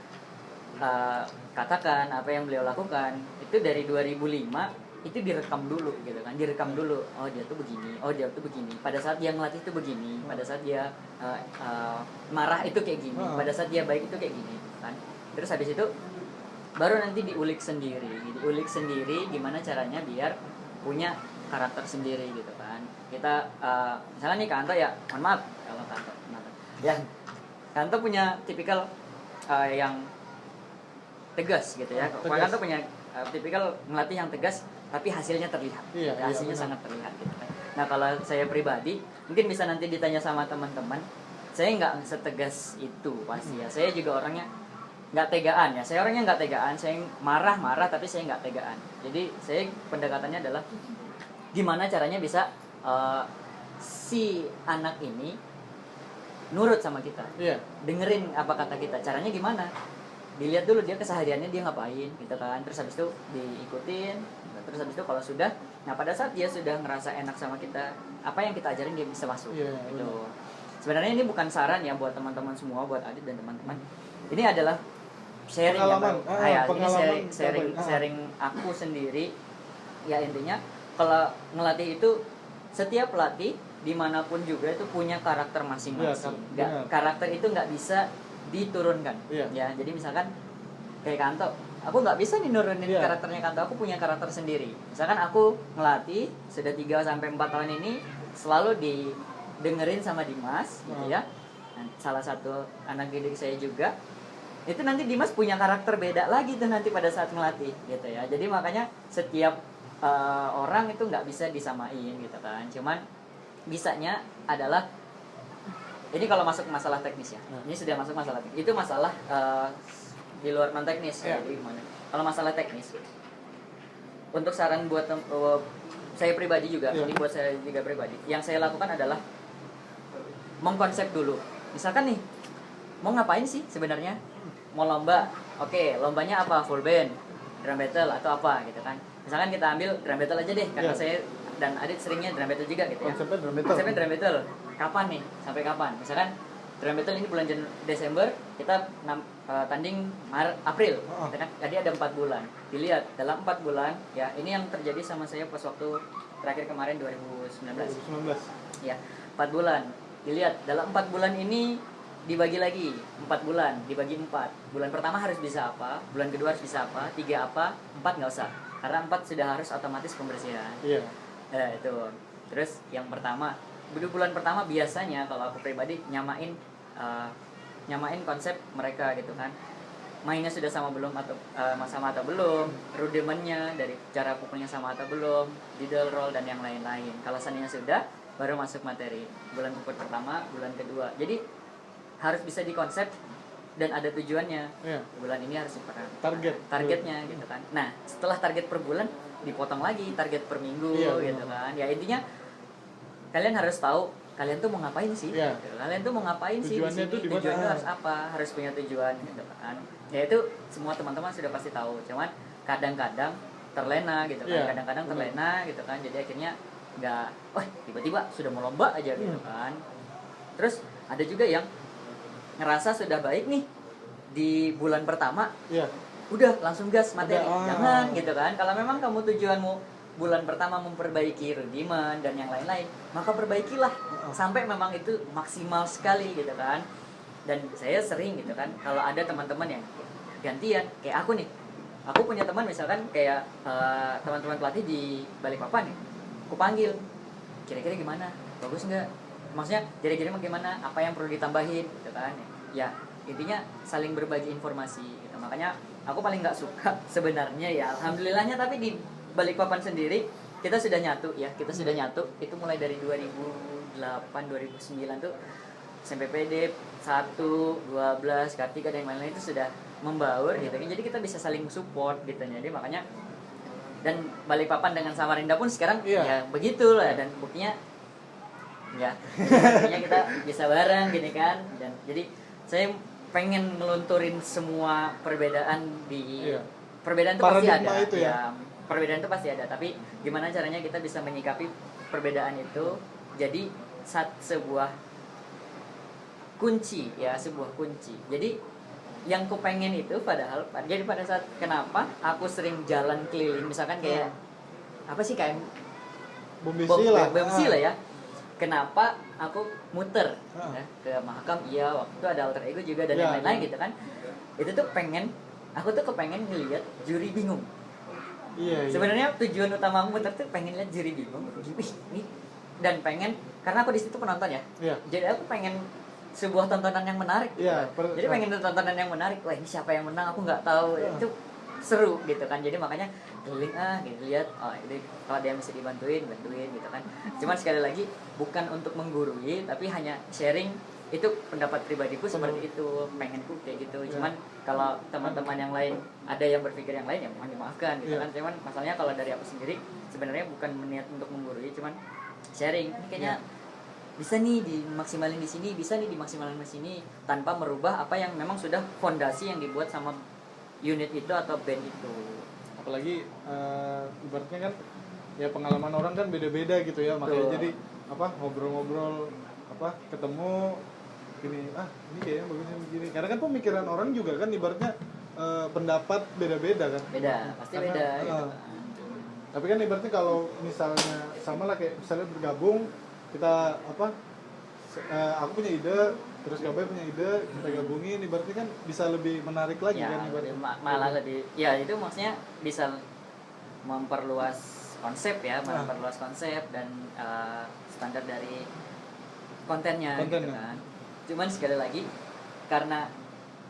katakan, apa yang beliau lakukan itu dari 2005 itu direkam dulu gitu kan, direkam dulu, oh dia tuh begini, oh dia tuh begini, pada saat dia ngelatih itu begini, pada saat dia marah itu kayak gini, pada saat dia baik itu kayak gini kan. Terus habis itu baru nanti diulik sendiri gimana caranya biar punya karakter sendiri gitu kan. Kita misalnya nih Kanto ya, mohon maaf kalau Kanto ya, Kanto punya tipikal yang tegas gitu ya. Kanto punya tipikal ngelatih yang tegas tapi hasilnya terlihat. Hasilnya sangat terlihat gitu kan. Nah kalau saya pribadi mungkin bisa nanti ditanya sama teman-teman, saya nggak setegas itu pasti ya. Saya juga orangnya nggak tegaan ya. Saya orangnya nggak tegaan. Saya marah tapi saya nggak tegaan. Jadi saya pendekatannya adalah gimana caranya bisa si anak ini nurut sama kita, dengerin apa kata kita. Caranya gimana? Dilihat dulu dia kesehariannya dia ngapain gitu kan. Terus habis itu diikutin. Terus habis itu kalau sudah, nah pada saat dia sudah ngerasa enak sama kita, apa yang kita ajarin dia bisa masuk. Gitu. Sebenarnya ini bukan saran ya buat teman-teman semua, buat Adit dan teman-teman. Ini adalah sharing sharing aku sendiri. Ya intinya kalau ngelatih itu setiap pelatih dimanapun juga itu punya karakter masing-masing. Karakter itu nggak bisa diturunkan. Ya jadi misalkan kayak Kanto, aku nggak bisa nih nurunin karakternya Kanto, aku punya karakter sendiri. Misalkan aku ngelatih sudah 3-4 tahun ini selalu didengerin sama Dimas gitu ya. Nah, salah satu anak didik saya juga. Itu nanti Dimas punya karakter beda lagi tuh nanti pada saat ngelatih gitu ya. Jadi makanya setiap orang itu nggak bisa disamain gitu kan. Cuman bisanya adalah ini kalau masuk masalah teknis ya. Ini sudah masuk masalah teknis. Itu masalah di luar non teknis. Jadi gimana? Kalau masalah teknis, untuk saran buat saya pribadi juga, ini buat saya juga pribadi. Yang saya lakukan adalah mengkonsep dulu. Misalkan nih, mau ngapain sih sebenarnya? Mau lomba, oke, lombanya apa? Full band, drum battle atau apa gitu kan? Misalkan kita ambil drum battle aja deh, karena saya dan Adit seringnya drum battle juga gitu ya. Konsepnya drum battle. Kapan nih? Sampai kapan? Misalkan drum battle ini bulan Desember, kita tanding April, gitu kan? Jadi ada 4 bulan. Dilihat dalam 4 bulan, ya ini yang terjadi sama saya pas waktu terakhir kemarin 2019. Ya, 4 bulan. Dilihat dalam 4 bulan ini dibagi lagi 4 bulan, dibagi 4. Bulan pertama harus bisa apa, bulan kedua harus bisa apa, 3 apa, 4 nggak usah. Karena 4 sudah harus otomatis pembersihan. Itu. Terus yang pertama, bulan pertama biasanya kalau aku pribadi nyamain konsep mereka gitu kan. Mainnya sudah sama belum atau sama atau belum, rudimennya dari cara pukulnya sama atau belum, diddle roll dan yang lain-lain. Kalau seandainya sudah, baru masuk materi. Bulan pertama, bulan kedua. Jadi harus bisa dikonsep dan ada tujuannya. Bulan ini harus diperan. Targetnya gitu kan. Nah, setelah target per bulan dipotong lagi target per minggu gitu kan. Ya intinya kalian harus tahu kalian tuh mau ngapain sih? Gitu. Kalian tuh mau ngapain sih di sini? Tujuannya harus apa? Harus punya tujuan gitu kan. Ya itu semua teman-teman sudah pasti tahu. Cuman kadang-kadang terlena gitu kan. Kadang-kadang terlena gitu kan. Jadi akhirnya enggak, tiba-tiba sudah mau lomba aja gitu kan. Terus ada juga yang ngerasa sudah baik nih di bulan pertama. Udah langsung gas materi. Jangan gitu kan. Kalau memang kamu tujuanmu bulan pertama memperbaiki rudimen dan yang lain-lain, maka perbaikilah sampai memang itu maksimal sekali gitu kan. Dan saya sering gitu kan, kalau ada teman-teman yang gantian kayak aku nih, aku punya teman misalkan kayak teman-teman pelatih di Balikpapan nih, aku panggil, kira-kira gimana, bagus nggak, maksudnya kira-kira gimana, apa yang perlu ditambahin gitu kan. Ya intinya saling berbagi informasi gitu. Makanya aku paling nggak suka sebenarnya ya, alhamdulillahnya, tapi di Balikpapan sendiri kita sudah nyatu ya, itu mulai dari 2008 2009 tuh SMPPD 1, 12, Kartika dan lain-lain itu sudah membaur gitu. Jadi kita bisa saling support gitu. Jadi makanya dan Balikpapan dengan Samarinda pun sekarang ya begitu lah, dan buktinya kita bisa bareng gini kan. Dan jadi saya pengen ngelunturin semua perbedaan perbedaan itu pasti ada perbedaan itu pasti ada, tapi gimana caranya kita bisa menyikapi perbedaan itu jadi sebuah kunci. Jadi yang ku pengen itu jadi pada saat kenapa aku sering jalan keliling misalkan kayak apa sih kayak Bombisi lah. lah ya. Kenapa aku muter Ah. ya, ke Mahakam? Iya, waktu itu ada alter ego juga dan Ya, yang lain-lain ya. gitu kan. Itu tuh aku tuh kepengen ngelihat juri bingung. Iya. Sebenarnya tujuan utama aku muter tuh pengen lihat juri bingung. Wih, ini dan pengen karena aku di situ penonton ya. Iya. Jadi aku pengen sebuah tontonan yang menarik. Gitu. Iya, Jadi pengen tontonan yang menarik. Wah, ini siapa yang menang? Aku nggak tahu. Iya. Itu seru gitu kan. Jadi makanya keliling gitu lihat. Oh, ini kalau dia bisa bantuin gitu kan. Cuman sekali lagi bukan untuk menggurui, tapi hanya sharing. Itu pendapat pribadiku seperti itu, pengenku kayak gitu. Cuman kalau teman-teman yang lain ada yang berpikir yang lain ya mohon dimaafkan gitu kan. Cuman masalahnya kalau dari aku sendiri sebenarnya bukan niat untuk menggurui, cuman sharing. Ini kayaknya bisa nih dimaksimalin di sini, bisa nih dimaksimalin di sini tanpa merubah apa yang memang sudah fondasi yang dibuat sama unit itu atau band itu. Apalagi ibaratnya kan ya pengalaman orang kan beda-beda gitu ya, makanya Betul. jadi ngobrol-ngobrol ketemu ini ini kayaknya bagusnya begini, karena kan pemikiran orang juga kan ibaratnya pendapat beda-beda kan. Beda, pasti Karena, beda gitu. tapi kan ibaratnya kalau misalnya sama lah kayak misalnya bergabung kita aku punya ide terus Gabai punya ide, kita gabungin ibaratnya kan bisa lebih menarik lagi Ya, kan ibaratnya. malah lebih ya itu maksudnya bisa memperluas konsep ya, memperluas konsep dan standar dari kontennya gitu kan. Cuman sekali lagi karena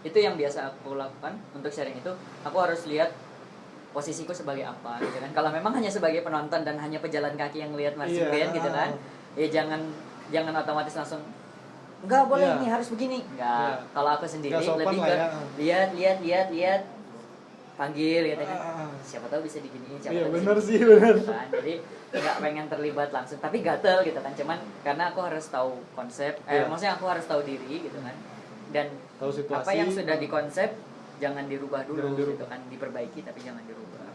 itu yang biasa aku lakukan untuk sharing itu, aku harus lihat posisiku sebagai apa gitu kan. Kalau memang hanya sebagai penonton dan hanya pejalan kaki yang lihat marching band gitu kan, ya jangan otomatis langsung enggak boleh ini harus begini. Enggak. Kalau aku sendiri lebih ke lihat panggil gitu kan. Siapa tahu bisa diginiin, siapa tahu benar bisa sih, benar. gitu kan. Jadi nggak pengen terlibat langsung, tapi gatel gitu kan. Cuman karena aku harus tahu konsep, maksudnya aku harus tahu diri gitu kan. Dan Tahu situasi, apa yang sudah dikonsep jangan dirubah dulu Jangan dirubah. gitu kan, diperbaiki tapi jangan dirubah.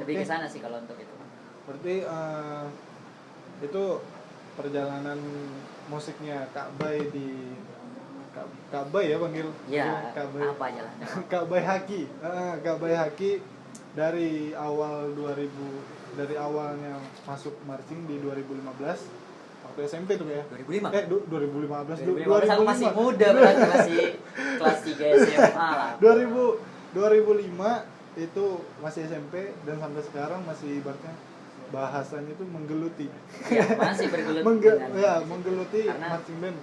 Lebih ke sana sih kalau untuk itu. Berarti itu perjalanan musiknya Kak Bay di Kak Bay ya panggil. Ya, Kak Bay. apa aja lah. Kak Bay Haki. Kak Bay Haki dari awalnya masuk marching di 2015 waktu SMP tuh ya. 2005. 2015. 2015 aku masih muda berarti masih kelas 3 SMA lah. 2005 itu masih SMP dan sampai sekarang masih ibaratnya bahasanya itu menggeluti. Ya, masih bergelut dengan menggeluti karena marching band.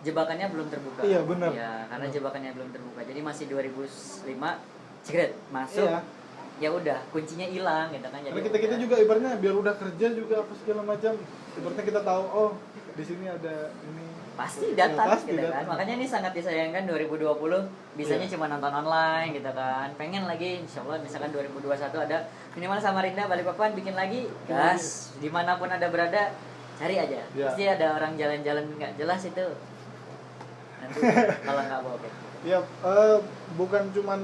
Jebakannya belum terbuka. Iya, benar. Ya, karena jebakannya belum terbuka. Jadi masih 2005 cigaret masuk. Iya. Ya udah, kuncinya hilang gitu kan. Jadi Karena kita juga ibaratnya biar udah kerja juga apa segala macam. Ibaratnya kita tahu di sini ada ini. pasti datang Pasti gitu datang. kan. Makanya ini sangat disayangkan 2020 bisanya Iya. cuma nonton online gitu kan. Pengen lagi insyaallah misalkan 2021 ada minimal Samarinda Balikpapan bikin lagi. Gas, dimanapun ada berada cari aja. Iya. Pasti ada orang jalan-jalan nggak jelas itu. Nanti kalau nggak bawa band. Ya bukan cuman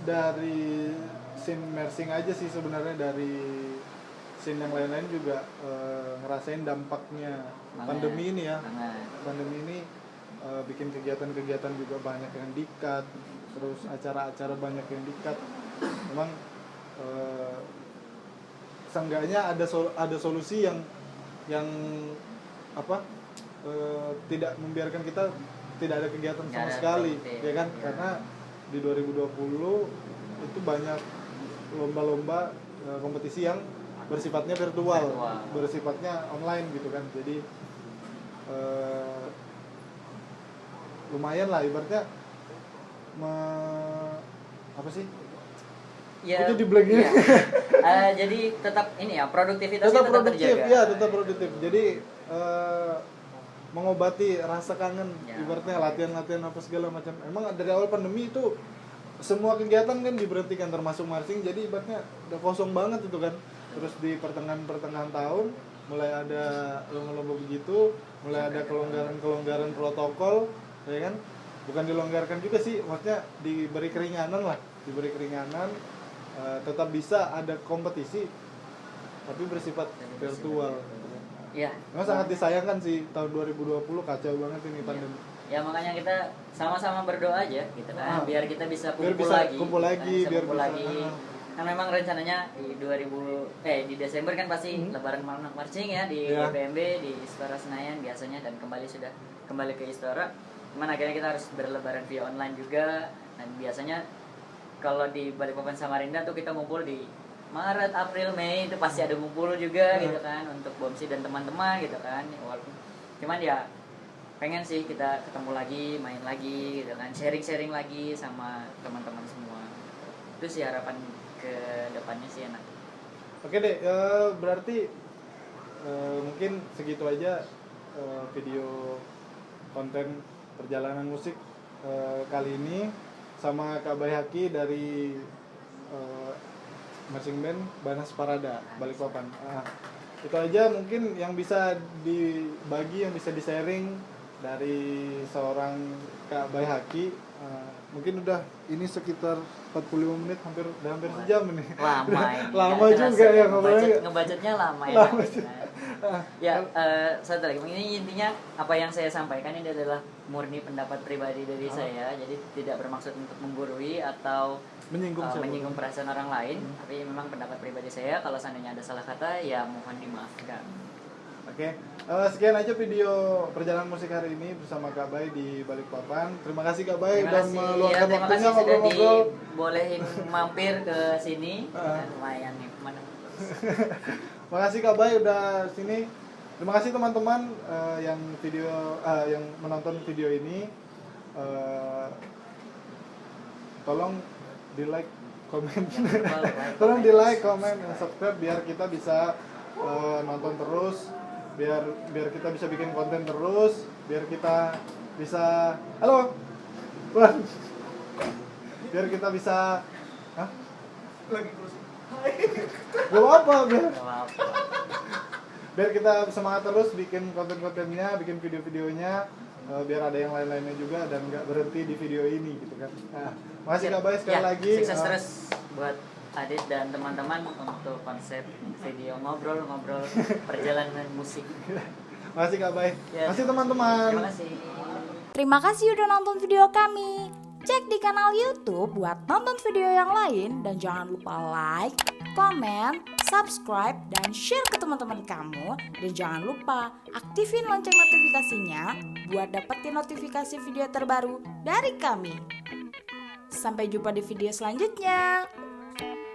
dari scene mersing aja sih sebenarnya, dari scene yang lain-lain juga ngerasain dampaknya pandemi ini ya. Pandemi ini bikin kegiatan-kegiatan juga banyak yang di-cut, terus acara-acara banyak yang di-cut. Memang seenggaknya ada solusi yang tidak membiarkan kita tidak ada kegiatan Nggak sama ada sekali, produktif. ya kan? Iya. Karena di 2020 itu banyak lomba-lomba kompetisi yang bersifatnya virtual, bersifatnya online gitu kan. Jadi lumayan lah ibaratnya Ya, itu di blank ya. Jadi tetap ini ya produktivitasnya tetap tetap produktif terjaga. ya, tetap produktif. Jadi mengobati rasa kangen, Ya. ibaratnya latihan-latihan apa segala macam. Emang dari awal pandemi itu semua kegiatan kan diberhentikan termasuk marching, jadi ibaratnya udah kosong banget itu kan. Terus di pertengahan tahun mulai ada lomba-lomba begitu, mulai ada kelonggaran protokol, ya kan? Bukan dilonggarkan juga sih, maksudnya diberi keringanan, tetap bisa ada kompetisi tapi bersifat virtual. Ya. Memang sangat disayangkan sih, tahun 2020 kacau banget ini pandemi. Ya makanya kita sama-sama berdoa aja gitu kan, biar kita bisa Biar kumpul bisa lagi. kumpul lagi, kita bisa biar kumpul bisa, lagi Kan memang rencananya di Desember kan pasti lebaran malam marching ya di Iya. BMB di Istora Senayan biasanya, dan sudah kembali ke Istora. Cuman akhirnya kita harus berlebaran via online juga, dan biasanya kalau di Balikpapan Samarinda tuh kita ngumpul di Maret, April, Mei itu pasti ada ngumpul juga gitu kan untuk Bomsi dan teman-teman gitu kan. Walaupun cuman ya pengen sih kita ketemu lagi, main lagi gitu kan, sharing-sharing lagi sama teman-teman semua. Itu sih harapan ke depannya sih enak. Oke deh, berarti mungkin segitu aja video konten perjalanan musik kali ini sama Kak Bayhaki dari marching band Banas Parada Balikpapan. Itu aja mungkin yang bisa dibagi, yang bisa di-sharing dari seorang Kak Bayhaki. Mungkin udah ini sekitar 45 menit, hampir sejam ini. Lama ini. Lama juga ya ngobrolnya. Ngebudgetnya lama ya. Lama. Ya, satu lagi. Ini intinya apa yang saya sampaikan ini adalah murni pendapat pribadi dari saya. Jadi tidak bermaksud untuk menggurui atau menyinggung perasaan orang lain, tapi memang pendapat pribadi saya. Kalau seandainya ada salah kata, ya mohon dimaafkan. Oke, sekian aja video perjalanan musik hari ini bersama Kak Bay di Balikpapan. Terima kasih Kak Bay udah meluangkan terima waktunya kasih sudah ngobrol-ngobrol. dibolehin mampir ke sini. Lumayan nih, mana? Makasih Kak Bay udah sini. Terima kasih teman-teman yang menonton video ini. Tolong di like, komen. Tolong di like, komen, dan subscribe biar kita bisa nonton terus, biar kita bisa bikin konten terus, biar kita bisa biar kita bisa lagi closing. Gak apa-apa, biar kita semangat terus bikin konten-kontennya, bikin video-videonya, biar ada yang lain-lainnya juga dan nggak berhenti di video ini gitu kan. Makasih Kak Bay sekali lagi. Sukses terus buat Adit dan teman-teman untuk konsep video ngobrol-ngobrol perjalanan musik. Makasih Kak Bay. Ya. Makasih teman-teman. Terima kasih. Terima kasih udah nonton video kami. Cek di kanal YouTube buat nonton video yang lain dan jangan lupa like, komen, subscribe, dan share ke teman-teman kamu. Dan jangan lupa aktifin lonceng notifikasinya buat dapetin notifikasi video terbaru dari kami. Sampai jumpa di video selanjutnya.